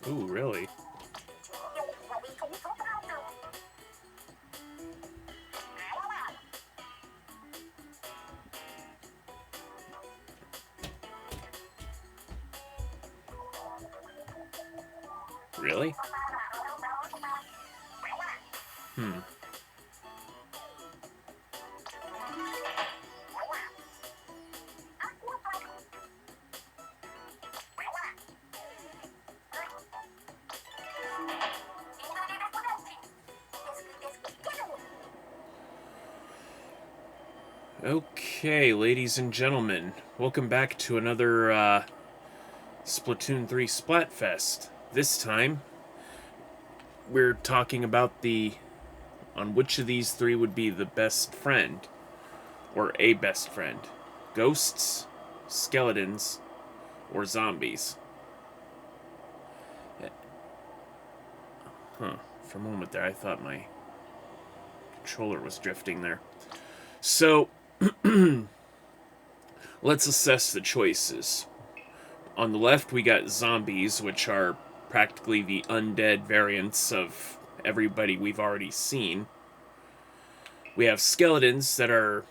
Ooh, really? Really? Hmm. Okay, ladies and gentlemen, welcome back to another Splatoon 3 Splatfest. This time, we're talking about on which of these three would be the best friend, or a best friend. Ghosts, skeletons, or zombies. Huh, for a moment there I thought my controller was drifting there. So, let's assess the choices. On the left, we got zombies, which are practically the undead variants of everybody we've already seen. We have skeletons that are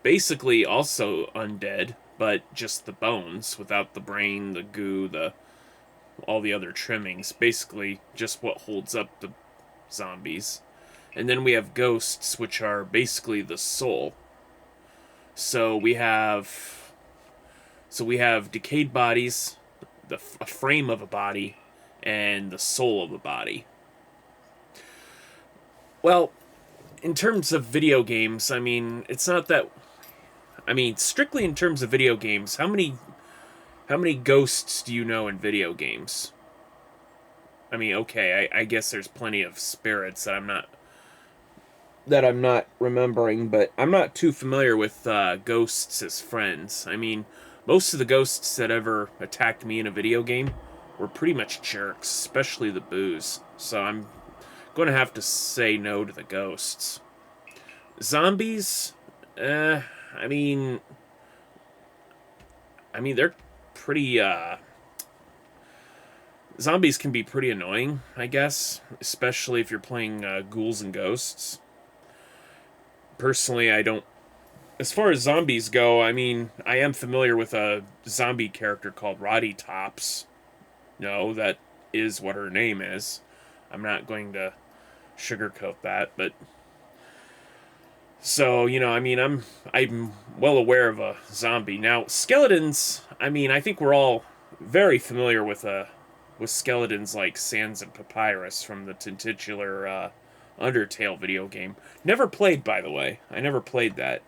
basically also undead, but just the bones without the brain, the goo, the all the other trimmings. Basically, just what holds up the zombies. And then we have ghosts, which are basically the soul. So we have decayed bodies, a frame of a body, and the soul of a body. Well, in terms of video games, I mean, it's not that. I mean, strictly in terms of video games, how many ghosts do you know in video games? I mean, okay, I guess there's plenty of spirits that I'm not remembering, but I'm not too familiar with ghosts as friends. I mean, most of the ghosts that ever attacked me in a video game were pretty much jerks, especially the boos. So I'm going to have to say no to the ghosts. Zombies, I mean, they're pretty. Zombies can be pretty annoying, I guess, especially if you're playing ghouls and ghosts. Personally, I don't. As far as zombies go, I mean, I am familiar with a zombie character called Roddy Tops. No, that is what her name is. I'm not going to sugarcoat that, but so, I mean, I'm well aware of a zombie. Now, skeletons, I mean, I think we're all very familiar with skeletons like Sans and Papyrus from the titular Undertale video game. Never played, by the way. I never played that.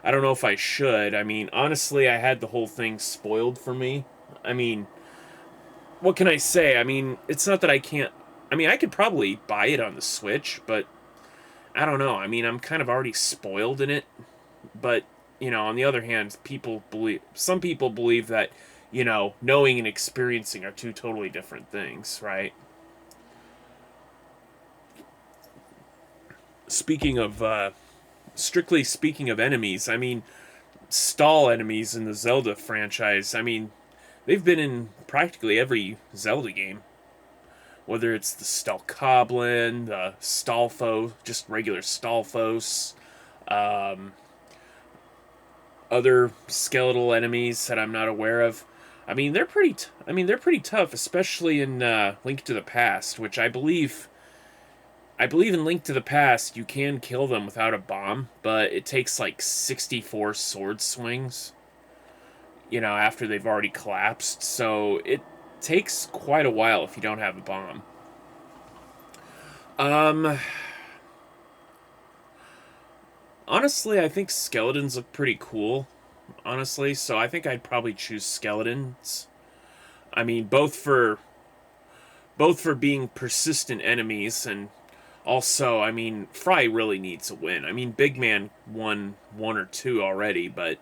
I don't know if I should. I mean, honestly, I had the whole thing spoiled for me. I mean, what can I say? I mean, it's not that I can't. I mean, I could probably buy it on the Switch, but I don't know. I mean, I'm kind of already spoiled in it. But, on the other hand, some people believe that, knowing and experiencing are two totally different things, right? Speaking of, strictly speaking of enemies, I mean, stall enemies in the Zelda franchise, I mean, they've been in practically every Zelda game. Whether it's the Stalkoblin, the Stalfo, just regular Stalfos, um, other skeletal enemies that I'm not aware of. I mean, they're pretty tough, especially in Link to the Past, which I believe in Link to the Past you can kill them without a bomb, but it takes like 64 sword swings, after they've already collapsed. So it takes quite a while if you don't have a bomb. Um, Honestly, I think skeletons look pretty cool. Honestly, so I think I'd probably choose skeletons. I mean, both for being persistent enemies and also, I mean, Fry really needs a win. I mean, Big Man won one or two already, but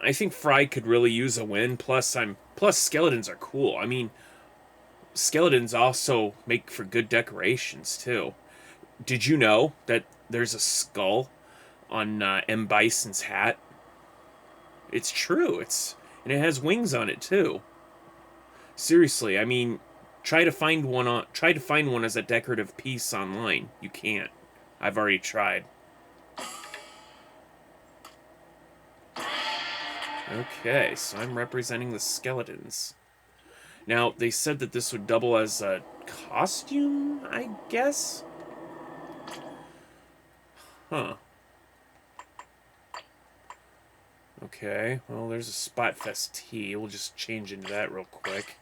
I think Fry could really use a win. Plus skeletons are cool. I mean, skeletons also make for good decorations too. Did you know that there's a skull on M Bison's hat? It's true. And it has wings on it too. Seriously, I mean, Try to find one as a decorative piece online. You can't. I've already tried. Okay, so I'm representing the skeletons. Now, they said that this would double as a costume, I guess? Huh. Okay, well, there's a Splatfest tee. We'll just change into that real quick.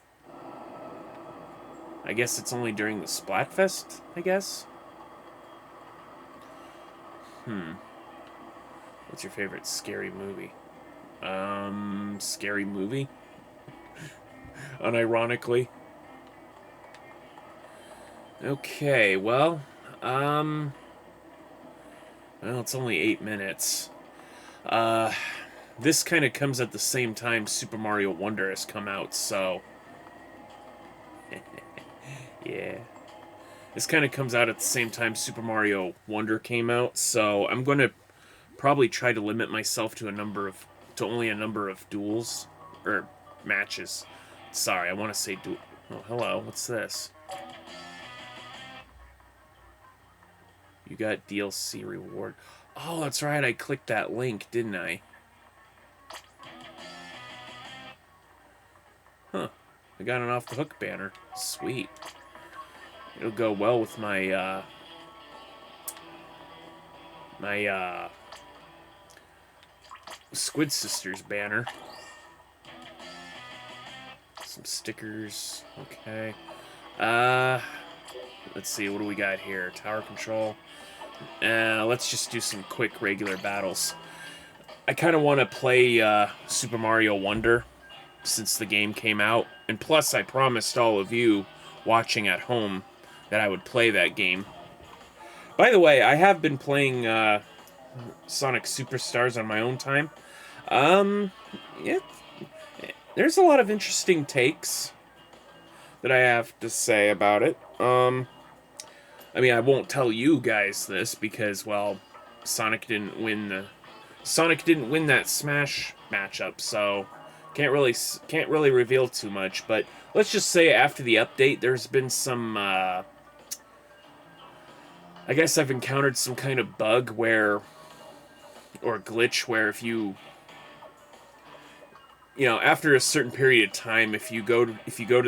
I guess it's only during the Splatfest, I guess? What's your favorite scary movie? Scary movie? Unironically. Okay, well, well, it's only 8 minutes. This kind of comes at the same time Super Mario Wonder has come out, so... yeah. This kind of comes out at the same time Super Mario Wonder came out, so I'm going to probably try to limit myself to only a number of duels, or matches. Sorry, I want to say duel. Oh, hello, what's this? You got DLC reward. Oh, that's right, I clicked that link, didn't I? Huh. I got an off the hook banner. Sweet. It'll go well with my, Squid Sisters banner. Some stickers. Okay. Let's see, what do we got here? Tower control. Let's just do some quick regular battles. I kind of want to play Super Mario Wonder since the game came out. And plus, I promised all of you watching at home that I would play that game. By the way, I have been playing Sonic Superstars on my own time. Yeah, there's a lot of interesting takes that I have to say about it. I mean, I won't tell you guys this because, well, Sonic didn't win that Smash matchup, so can't really reveal too much. But let's just say after the update, there's been some. I guess I've encountered some kind of bug or glitch where if you after a certain period of time, if you go to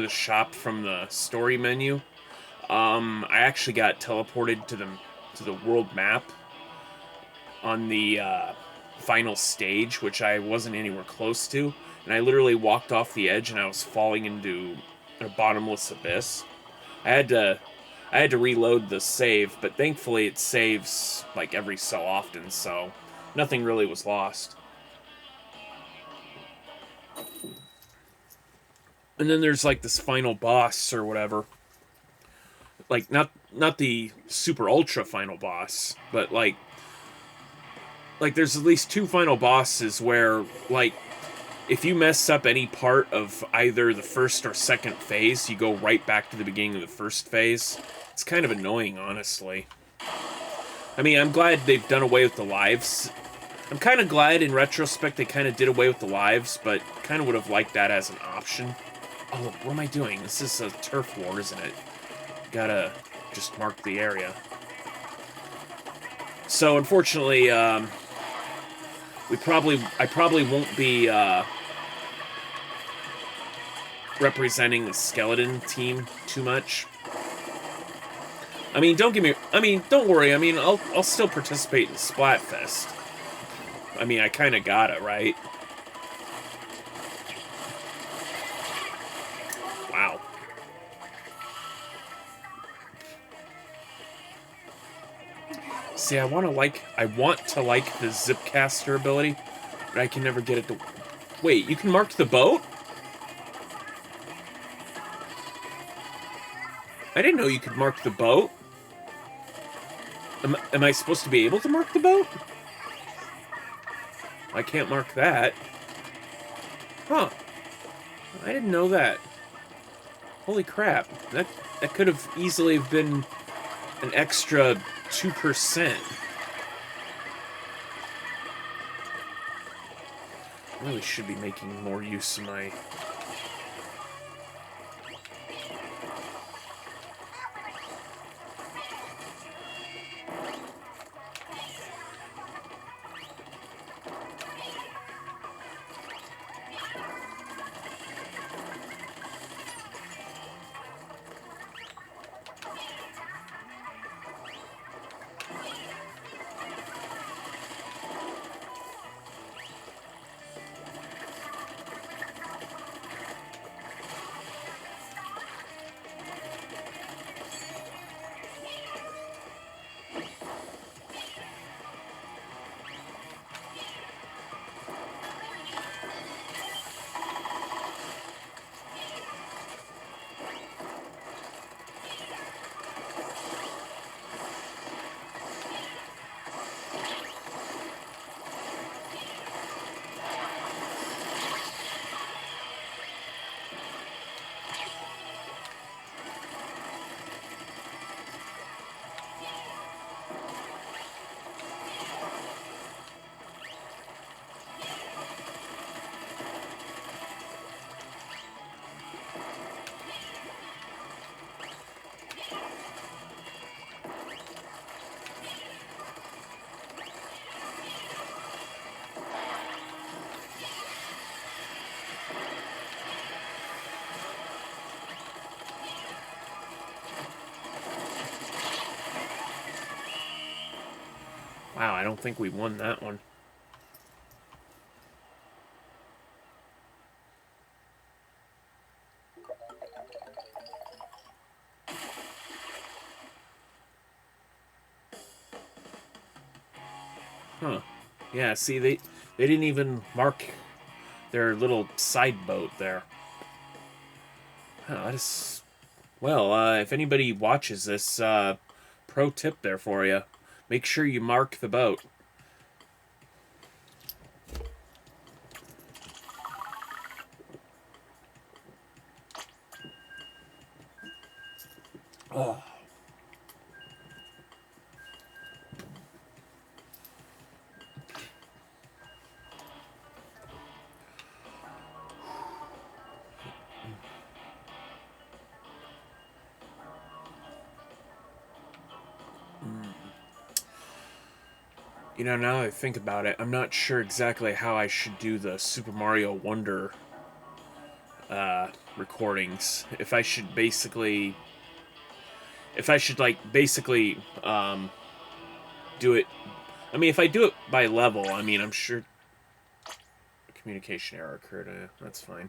the shop from the story menu. I actually got teleported to the world map on the final stage, which I wasn't anywhere close to, and I literally walked off the edge and I was falling into a bottomless abyss. I had to reload the save, but thankfully it saves like every so often, so nothing really was lost. And then there's like this final boss or whatever. Like, not the super ultra final boss, but like there's at least 2 final bosses where, like, if you mess up any part of either the first or second phase, you go right back to the beginning of the first phase. It's kind of annoying, honestly. I mean, I'm glad they've done away with the lives. I'm kind of glad, in retrospect, they kind of did away with the lives, but kind of would have liked that as an option. Oh, what am I doing? This is a turf war, isn't it? Gotta just mark the area. So unfortunately, I probably won't be representing the skeleton team too much. I mean, don't worry. I mean, I'll still participate in Splatfest. I mean, I kind of gotta, right? Wow. See, I want to like the Zipcaster ability, but I can never get it to... Wait, you can mark the boat? I didn't know you could mark the boat. Am I supposed to be able to mark the boat? I can't mark that. Huh. I didn't know that. Holy crap. That could have easily been an extra 2%. I really should be making more use of my... Wow, I don't think we won that one. Huh. Yeah, see, they didn't even mark their little side boat there. Huh, I just... Well, if anybody watches this, pro tip there for you. Make sure you mark the boat. Oh. You know, now that I think about it, I'm not sure exactly how I should do the Super Mario Wonder recordings. If I should basically... If I should, like, basically do it... I mean, if I do it by level, I mean, I'm sure... Communication error occurred. That's fine.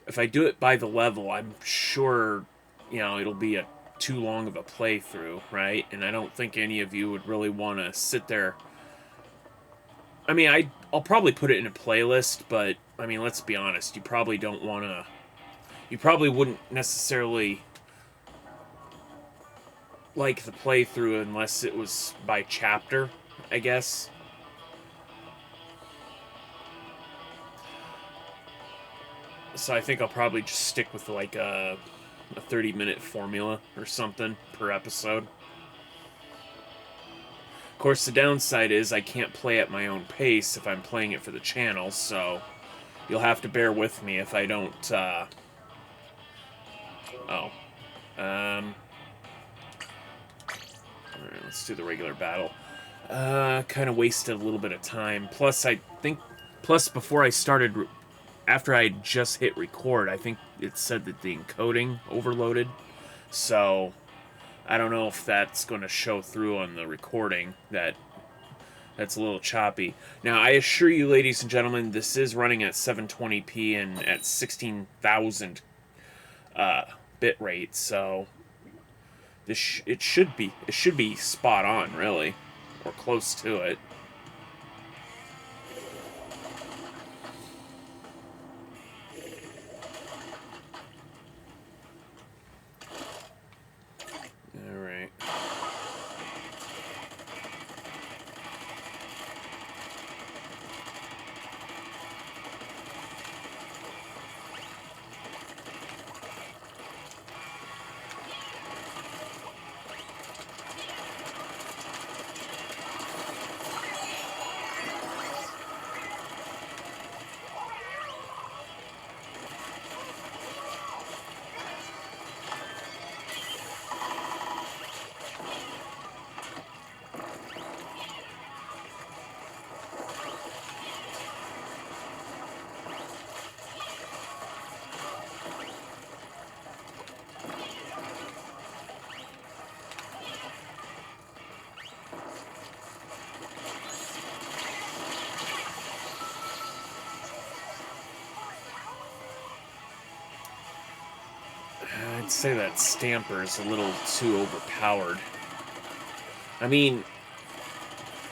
If I do it by the level, I'm sure, you know, it'll be too long of a playthrough, right? And I don't think any of you would really want to sit there. I mean, I'll probably put it in a playlist, but, I mean, let's be honest, you probably don't want to... You probably wouldn't necessarily like the playthrough unless it was by chapter, I guess. So I think I'll probably just stick with, like, a 30-minute formula or something per episode. Of course, the downside is I can't play at my own pace if I'm playing it for the channel, so you'll have to bear with me if I don't, Alright, let's do the regular battle. Kind of wasted a little bit of time. Plus, before I started, after I just hit record, I think it said that the encoding overloaded. So, I don't know if that's going to show through on the recording. That's a little choppy. Now, I assure you, ladies and gentlemen, this is running at 720p and at 16,000 bit rate, so it should be spot on, really, or close to it. All right. I'd say that Stamper is a little too overpowered. I mean,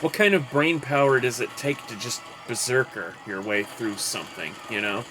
what kind of brain power does it take to just berserker your way through something, you know?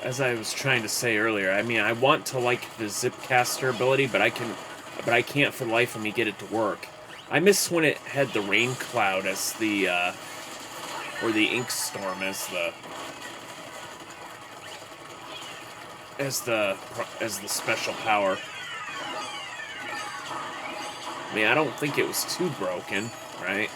as I was trying to say earlier, I mean, I want to like the Zipcaster ability, but I can't for the life of me get it to work. I miss when it had the rain cloud as the, or the ink storm as the special power. I mean, I don't think it was too broken, right?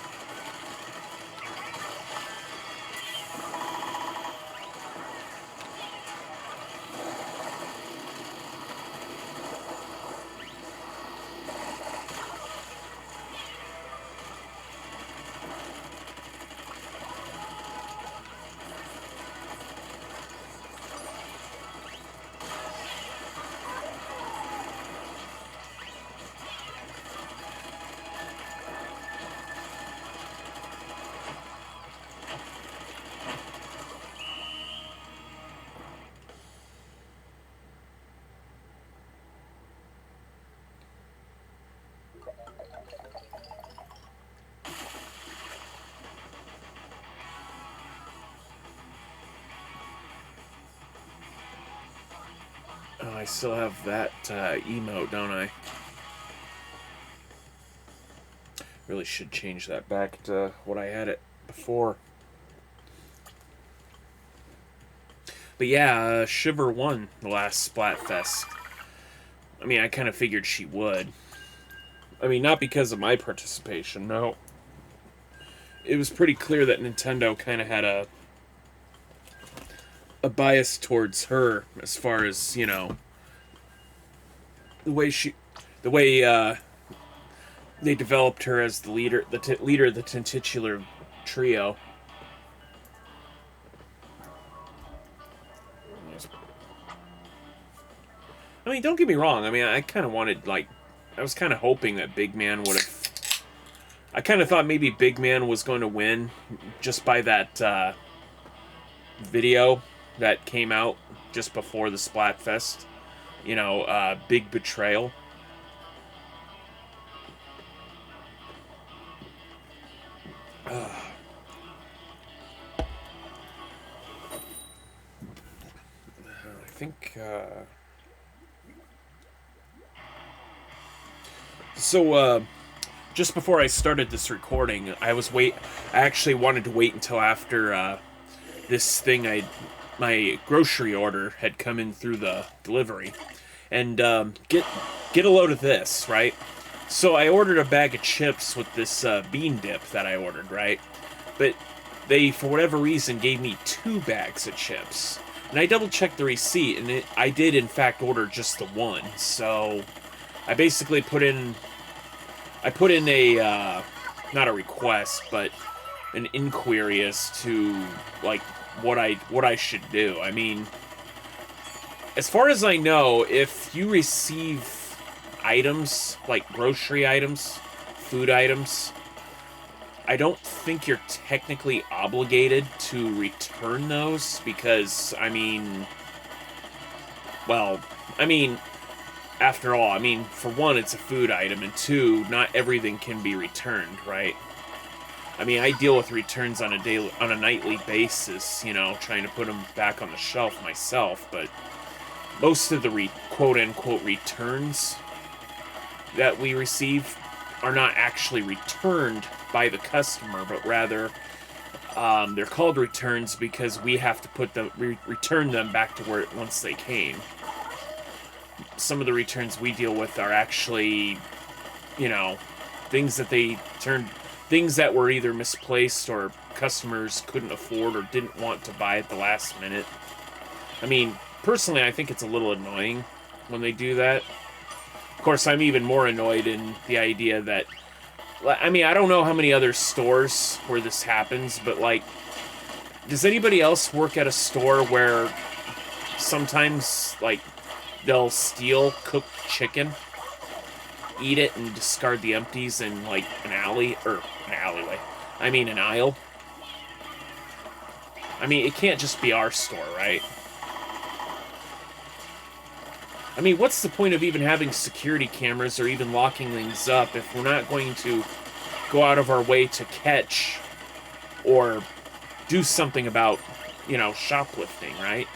Oh, I still have that emote, don't I? Really should change that back to what I had it before. But yeah, Shiver won the last Splatfest. I mean, I kind of figured she would. I mean, not because of my participation, no. It was pretty clear that Nintendo kind of had a bias towards her as far as, you know, the way they developed her as the leader of the titular trio. I mean, don't get me wrong. I mean, I kind of wanted, like, I was kind of hoping that Big Man would have. I kind of thought maybe Big Man was going to win just by that video that came out just before the Splatfest. You know, Big Betrayal. I think. So, just before I started this recording, I actually wanted to wait until after this thing my grocery order had come in through the delivery, and get a load of this, right? So I ordered a bag of chips with this bean dip that I ordered, right? But they, for whatever reason, gave me 2 bags of chips, and I double-checked the receipt, and I did in fact order just the one. So I basically put in a not a request, but an inquiry as to like what I should do. I mean, as far as I know, if you receive items like grocery items, food items, I don't think you're technically obligated to return those because, I mean, well, I mean, after all, I mean, for one, it's a food item, and 2, not everything can be returned, right? I mean, I deal with returns on a nightly basis, you know, trying to put them back on the shelf myself, but most of the quote-unquote returns that we receive are not actually returned by the customer, but rather they're called returns because we have to return them back to where once they came. Some of the returns we deal with are actually, you know, things that were either misplaced or customers couldn't afford or didn't want to buy at the last minute. I mean, personally, I think it's a little annoying when they do that. Of course, I'm even more annoyed in the idea that, I mean, I don't know how many other stores where this happens, but, like, does anybody else work at a store where sometimes, like, they'll steal cooked chicken, eat it, and discard the empties in, like, an alleyway. I mean, an aisle. I mean, it can't just be our store, right? I mean, what's the point of even having security cameras or even locking things up if we're not going to go out of our way to catch or do something about, you know, shoplifting, right?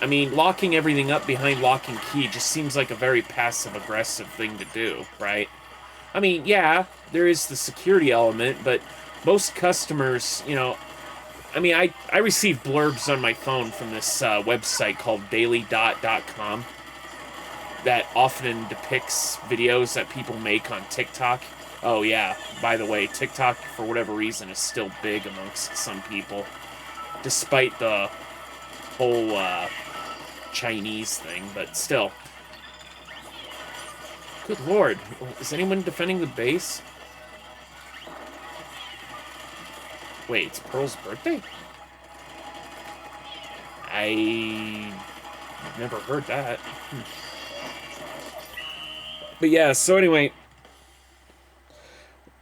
I mean, locking everything up behind lock and key just seems like a very passive-aggressive thing to do, right? I mean, yeah, there is the security element, but most customers, you know, I mean, I receive blurbs on my phone from this website called dailydot.com that often depicts videos that people make on TikTok. Oh, yeah, by the way, TikTok, for whatever reason, is still big amongst some people, despite the whole Chinese thing, but still. Good lord, is anyone defending the base? Wait, it's Pearl's birthday? I never heard that. But yeah, so anyway,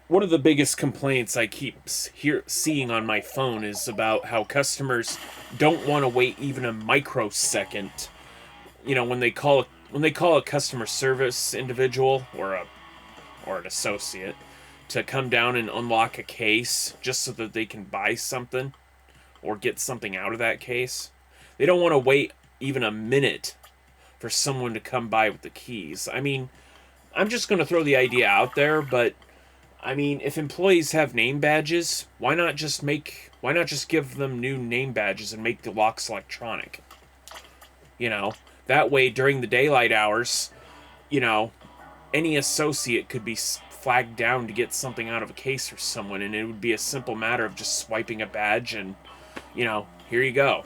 one of the biggest complaints I keep seeing on my phone is about how customers don't want to wait even a microsecond. You know, when they call a customer service individual or an associate to come down and unlock a case just so that they can buy something or get something out of that case. They don't want to wait even a minute for someone to come by with the keys. I mean, I'm just going to throw the idea out there, but I mean, if employees have name badges, why not just give them new name badges and make the locks electronic? You know, that way during the daylight hours, you know, any associate could be flagged down to get something out of a case for someone, and it would be a simple matter of just swiping a badge and, you know, here you go.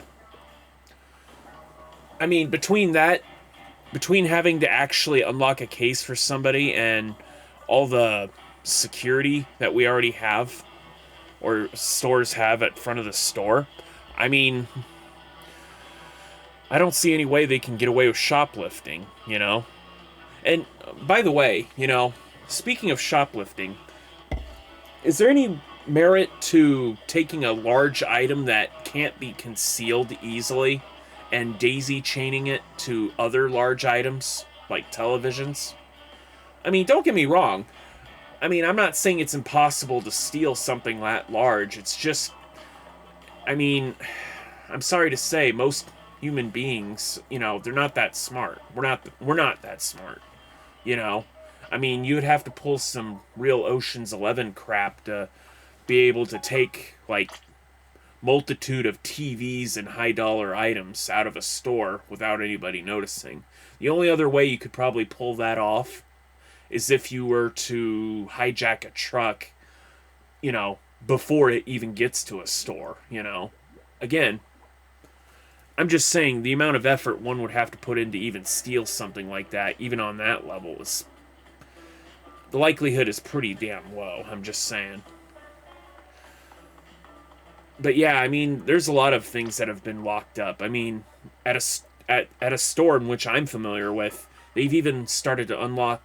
I mean, between having to actually unlock a case for somebody and all the security that we already have or stores have at front of the store, I mean, I don't see any way they can get away with shoplifting, you know? And by the way, you know, speaking of shoplifting, is there any merit to taking a large item that can't be concealed easily and daisy chaining it to other large items like televisions? I mean, don't get me wrong. I mean, I'm not saying it's impossible to steal something that large. It's just, I mean, I'm sorry to say, most human beings, you know, they're not that smart. We're not that smart, you know? I mean, you'd have to pull some real Ocean's 11 crap to be able to take, like, multitude of TVs and high-dollar items out of a store without anybody noticing. The only other way you could probably pull that off is if you were to hijack a truck, you know, before it even gets to a store, you know. Again, I'm just saying the amount of effort one would have to put in to even steal something like that, even on that level, is... the likelihood is pretty damn low, I'm just saying. But yeah, I mean, there's a lot of things that have been locked up. I mean, at a store in which I'm familiar with, they've even started to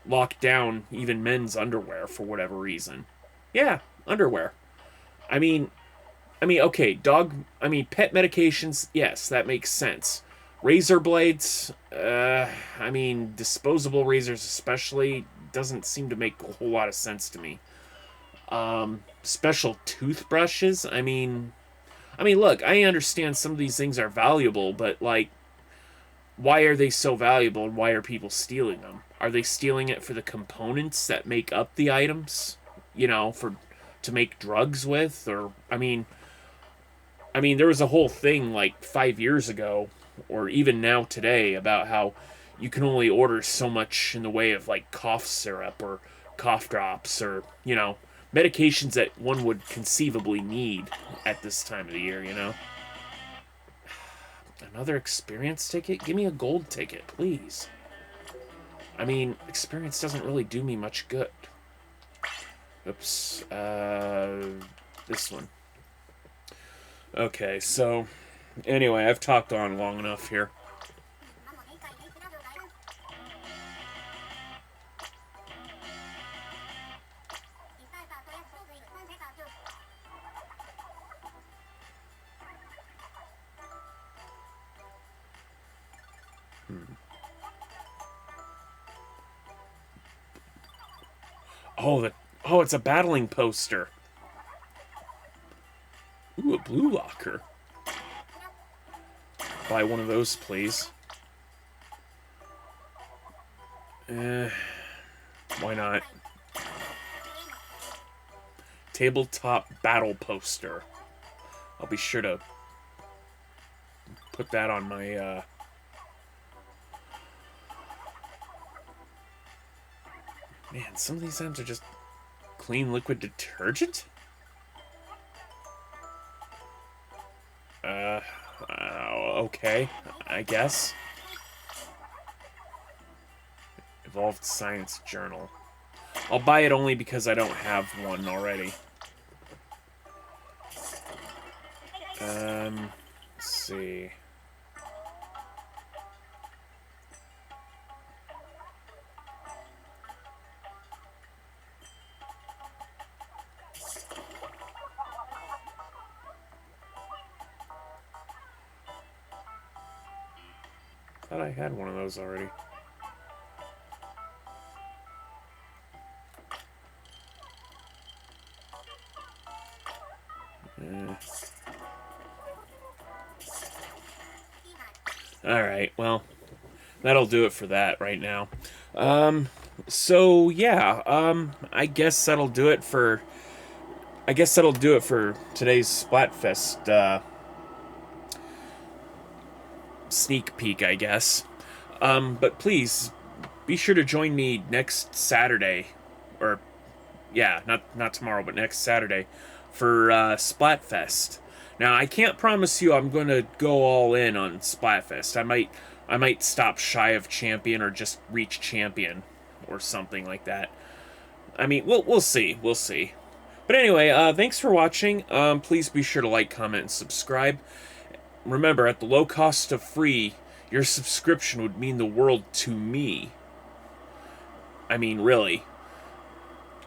lock down even men's underwear for whatever reason. Yeah, underwear. I mean, okay, pet medications, yes, that makes sense. Razor blades, I mean, disposable razors especially, doesn't seem to make a whole lot of sense to me. Special toothbrushes, I mean, look, I understand some of these things are valuable, but, like, why are they so valuable and why are people stealing them? Are they stealing it for the components that make up the items? You know, to make drugs with? Or, I mean, there was a whole thing, like, 5 years ago, or even now today, about how you can only order so much in the way of, like, cough syrup or cough drops or, you know, medications that one would conceivably need at this time of the year, you know? Another experience ticket? Give me a gold ticket, please. I mean, experience doesn't really do me much good. Oops. This one. Okay, so... anyway, I've talked on long enough here. Oh, it's a battling poster. Ooh, a blue locker. buy one of those, please. Why not? Tabletop battle poster. I'll be sure to put that on my, Man, some of these items are just clean liquid detergent? Okay, I guess. Evolved Science Journal. I'll buy it only because I don't have one already. Let's see. I thought I had one of those already. Alright, well, that'll do it for that right now. So yeah, I guess that'll do it for today's Splatfest sneak peek, I guess. But please be sure to join me next Saturday, or yeah, not tomorrow, but next Saturday for Splatfest. Now, I can't promise you I'm going to go all in on Splatfest. I might stop shy of champion or just reach champion or something like that. I mean, we'll see. We'll see. But anyway, thanks for watching. Please be sure to like, comment, and subscribe. Remember, at the low cost of free, your subscription would mean the world to me. I mean, really,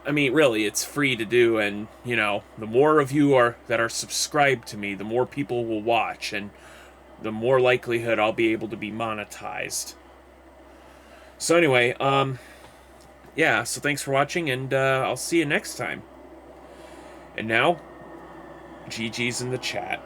it's free to do, and, you know, the more of you that are subscribed to me, the more people will watch, and the more likelihood I'll be able to be monetized. So anyway, yeah, so thanks for watching, and I'll see you next time. And now, GG's in the chat.